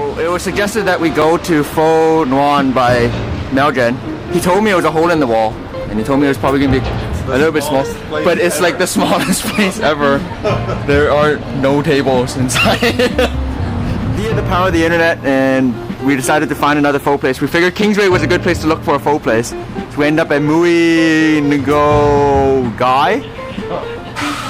So it was suggested that we go to Pho Nguyen by Melgen. He told me it was a hole in the wall, and he told me it was probably gonna be a little bit small, but it's like the smallest place ever. There are no tables inside. He had the power of the internet, and we decided to find another pho place. We figured Kingsway was a good place to look for a pho place. So we ended up at Mui Ngo Gai.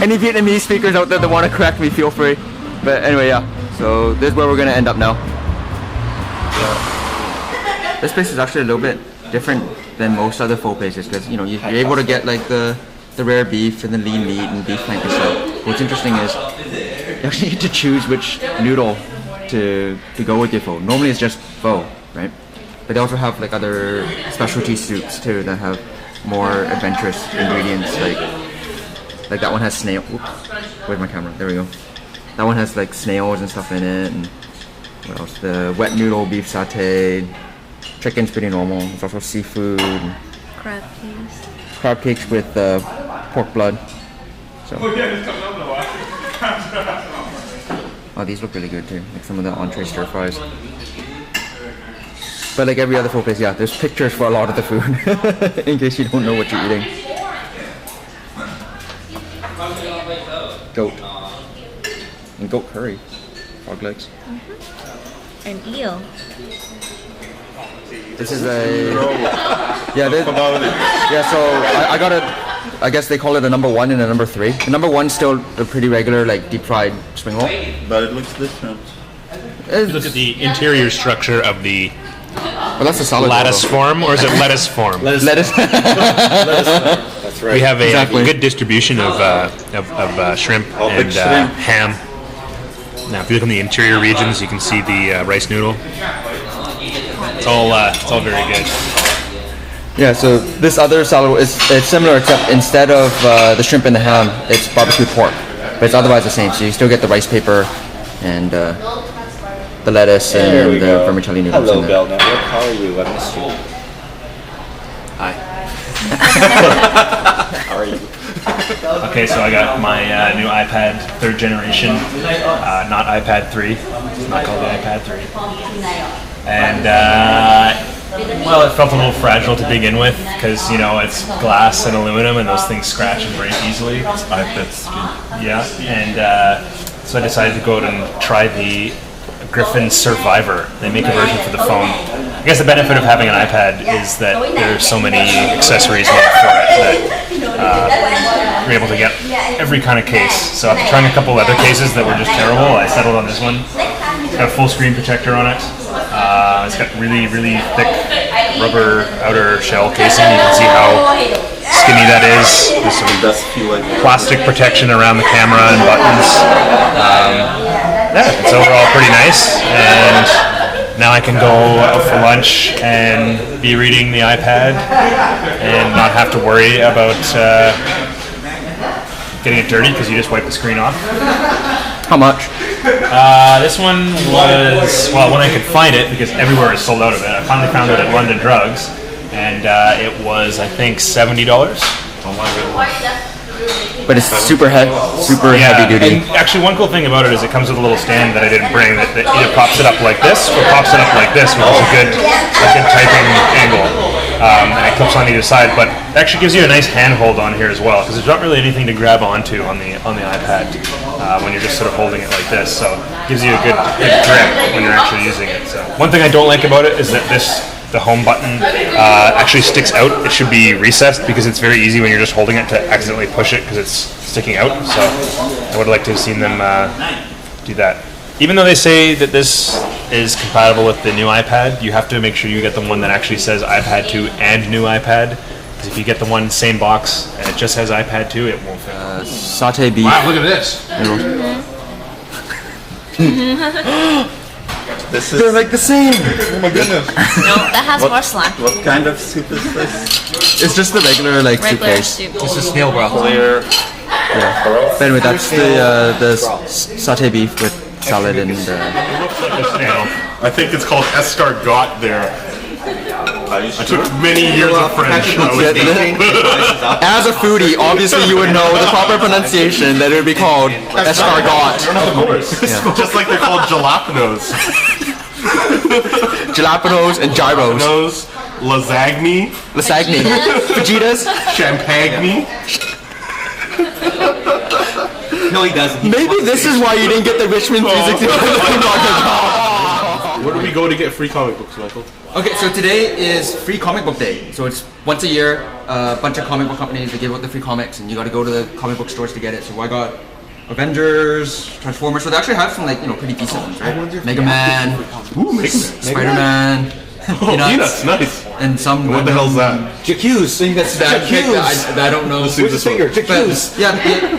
Any Vietnamese speakers out there that want to correct me, feel free. But anyway, yeah. So this is where we're gonna end up now. This place is actually a little bit different than most other pho places because you're able to get like the rare beef and the lean meat and beef flank and stuff. What's interesting is you actually get to choose which noodle to go with your pho. Normally it's just pho, right? But they also have like other specialty soups too that have more adventurous ingredients. Like that one has snail. Oops, where's my camera? There we go. That one has like snails and stuff in it. And what else? The wet noodle beef satay. Chicken's pretty normal. There's also seafood. Crab cakes. Crab cakes with pork blood. So. Oh, these look really good too. Like some of the entree stir fries. But like every other pho place, yeah, there's pictures for a lot of the food in case you don't know what you're eating. Goat. And goat curry. Frog legs. An eel. This is a... Yeah, so I got it... I guess they call it a number 1 and a number 3. The number 1's still a pretty regular, like, deep fried spring roll. But it looks different. If you look at the interior structure of the Well, that's a solid lattice form, or is it lettuce form? Lettuce. That's right. We have a Exactly. good distribution of shrimp and ham. Now, if you look in the interior regions, you can see the rice noodle. It's all very good. Yeah, so this other salad it's similar, except instead of the shrimp and the ham, it's barbecued pork. But it's otherwise the same, so you still get the rice paper and the lettuce and the vermicelli noodles. Hello, Bell Network. How are you? I missed you. Hi. How are you? Okay, so I got my new iPad 3rd generation, not iPad 3. It's not called the iPad 3. And well, it felt a little fragile to begin with because it's glass and aluminum, and those things scratch and break easily. Yeah, and so I decided to go out and try the Griffin Survivor. They make a version for the phone. I guess the benefit of having an iPad is that there's so many accessories made for it that you're able to get every kind of case. So after trying a couple other cases that were just terrible, I settled on this one. It's got a full screen protector on it. It's got really, really thick rubber outer shell casing. You can see how skinny that is. There's some plastic protection around the camera and buttons. Yeah, it's overall pretty nice. And now I can go out for lunch and be reading the iPad and not have to worry about getting it dirty because you just wipe the screen off. How much? This one was, well, when I could find it, because everywhere is sold out of it. I finally found it at London Drugs, and it was, I think, $70. But it's super heavy duty. And actually, one cool thing about it is it comes with a little stand that I didn't bring that either pops it up like this or pops it up like this, which is a good typing angle. And it clips on either side, but it actually gives you a nice handhold on here as well, because there's not really anything to grab onto on the iPad when you're just sort of holding it like this. So it gives you a good grip when you're actually using it. So one thing I don't like about it is that the home button actually sticks out. It should be recessed because it's very easy when you're just holding it to accidentally push it because it's sticking out. So I would like to have seen them do that. Even though they say that this is compatible with the new iPad, you have to make sure you get the one that actually says iPad 2 and new iPad. Because if you get the one same box and it just has iPad 2, it won't fit. Satay beef. Wow, look at this. They're like the same. Oh my goodness. No, that has more slime. What kind of soup is this? It's just the regular soup Regular base. soup. This is snail broth. Clear. Yeah. But anyway, that's the satay beef with salad and. I think it's called escargot there. I took many years of French. As a foodie, obviously you would know the proper pronunciation that it would be called escargot. Of course. Yeah. Just like they're called jalapenos. Jalapenos and gyros. Nose, lasagna, Lasagna. Fajitas. champagne. No, he doesn't. Maybe this is why you didn't get the Richmond 365. Where do we go to get free comic books, Michael? Okay, so today is Free Comic Book Day. So it's once a year, a bunch of comic book companies, they give out the free comics, and you got to go to the comic book stores to get it. So I got Avengers, Transformers. So they actually have some pretty decent ones, right? Mega Man, Spider-Man, Peanuts, nice. and some. What the hell's that? Jacques. So you got I don't know. Where's the figure? But yeah,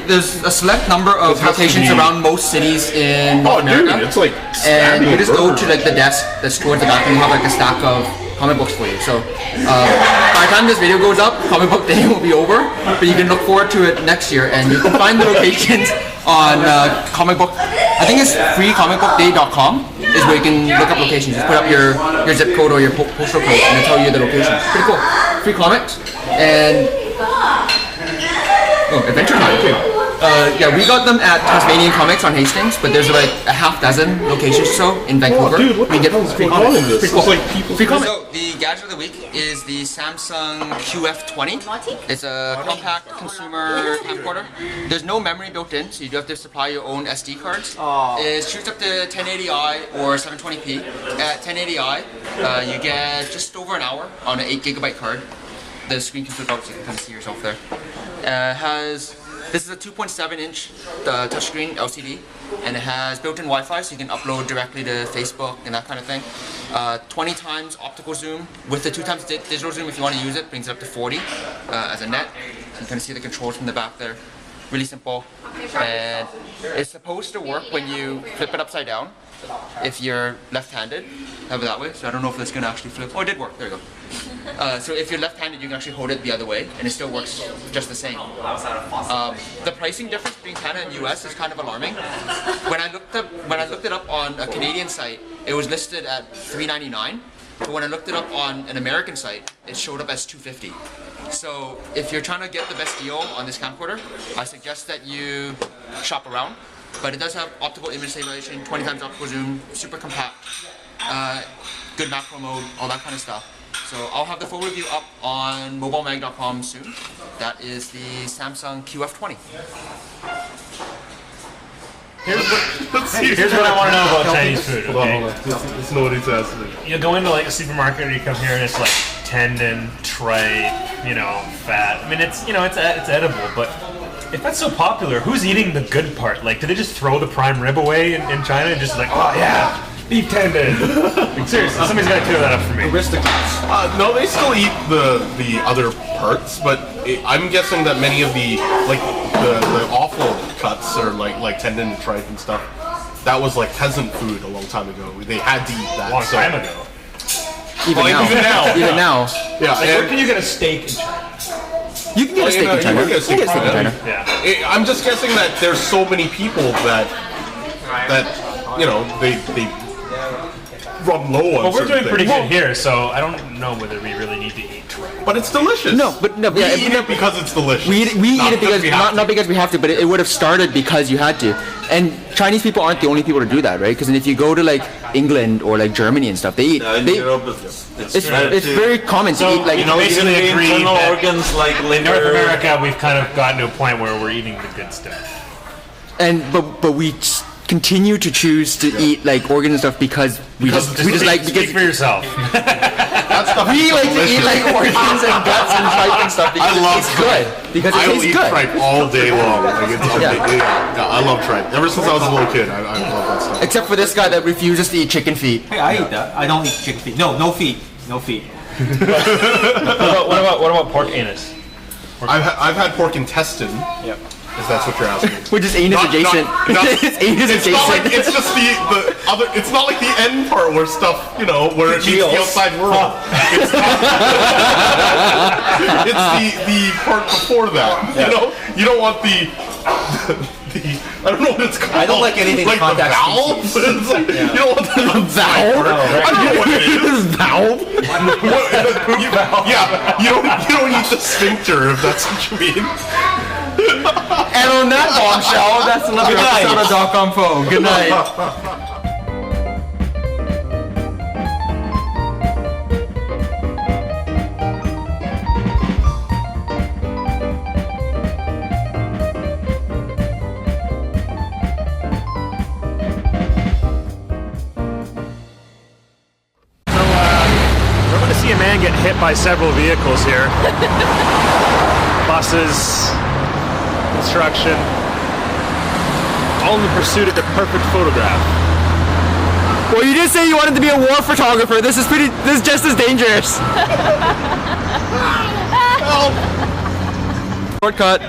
there's a select number of has to locations be- around most cities in North Oh, dude, America. it's like And you stabbing just go burger. to the desk that's towards the back and you have a stack of comic books for you. So by the time this video goes up, comic book day will be over, but you can look forward to it next year, and you can find the locations on comic book. I think it's freecomicbookday.com is where you can look up locations. Just put up your zip code or your postal code and it'll tell you the location. Pretty cool. Free comics and Adventure Time too. Yeah, we got them at Tasmanian Comics on Hastings, but there's like a half dozen locations or so in Vancouver. Dude, what we the get hell's free going on comics. in this? Pretty cool. It's like people- Free comics. So the gadget of the week is the Samsung QF20. It's a compact consumer camcorder. There's no memory built in, so you do have to supply your own SD cards. It shoots up to 1080i or 720p. At 1080i, you get just over an hour on an 8GB card. The screen can flip out so you can kind of see yourself there. This is a 2.7-inch touchscreen LCD, and it has built-in Wi-Fi, so you can upload directly to Facebook and that kind of thing. 20 times optical zoom with the 2 times digital zoom. If you want to use it, brings it up to 40 as a net. So you can see the controls from the back there. Really simple, and it's supposed to work when you flip it upside down. If you're left-handed, have it that way. So I don't know if this can actually flip. Oh, it did work. There you go. So if you're left-handed, you can actually hold it the other way, and it still works just the same. The pricing difference between Canada and US is kind of alarming. When I looked it up on a Canadian site, it was listed at $399. But when I looked it up on an American site, it showed up as $250. So if you're trying to get the best deal on this camcorder, I suggest that you shop around. But it does have optical image stabilization, 20 times optical zoom, super compact, good macro mode, all that kind of stuff. So I'll have the full review up on mobilemag.com soon. That is the Samsung QF20. Here's what I want to know about Chinese food. Okay? Let's know what he's asking. You go into like a supermarket or you come here and it's like tendon, tripe, fat. I mean, it's edible, but if that's so popular, who's eating the good part? Like, did they just throw the prime rib away in China and just like, oh yeah, beef tendon? Like, seriously, somebody's got to clear that up for me. No, they still eat the other parts, but I'm guessing that many of the awful cuts or like tendon and tripe and stuff, that was like peasant food a long time ago. They had to eat that. A long time ago. Even now. Yeah, Like, where can you get a steak in China? You can get a steak in China. You can get a steak in China. Yeah. I'm just guessing that there's so many people that they run low on. Well, we're certain doing pretty things. good here, so I don't know whether we really need to eat tripe. But it's delicious. We eat it because it's delicious. We eat it because we have not because we have to, but it would have started because you had to. And Chinese people aren't the only people to do that, right? Because if you go to like England or like Germany and stuff, they eat. In Europe, it's Very common to eat like basically even the agreed internal that organs like in liver. North America, we've kind of gotten to a point where we're eating the good stuff. but we continue to choose to eat like organs and stuff because we just like Speak for yourself. we like to eat like organs and guts and tripe and stuff because it tastes good. Because it I will tastes eat good. tripe all day long. Like it's Yeah. I love tripe. Ever since I was a little kid, I love that stuff. Except for this guy that refuses to eat chicken feet. Hey, I eat that. I don't eat chicken feet. No feet. No feet. What about pork anus? I've had pork intestine. Yep. If that's what you're asking. Which is anus adjacent. It's anus It's not like adjacent. it's just the other. It's not like the end part where stuff, where it meets the outside world. It's, it's the part before that. You don't want the I don't know what it's called. I don't like anything like contact the valve. species. It's like, you don't want the valve. I don't know what it is. Valve? You don't eat the sphincter if that's what you mean. And on that bombshell, that's another episode of .com phone. Good night. can get hit by several vehicles here. Buses, construction, all in the pursuit of the perfect photograph. Well, you did say you wanted to be a war photographer. This is just as dangerous. Shortcut.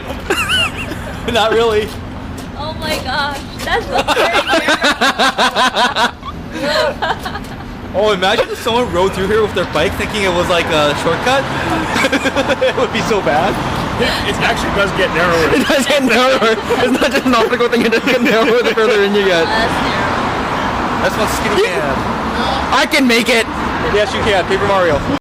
Not really. Oh my gosh, that's so scary. Oh, imagine if someone rode through here with their bike thinking it was like a shortcut. It would be so bad. It actually does get narrower. It does get narrower. It's not just an optical thing, it does get narrower the further in you get. That's what skinny man. I can make it. Yes, you can. Paper Mario.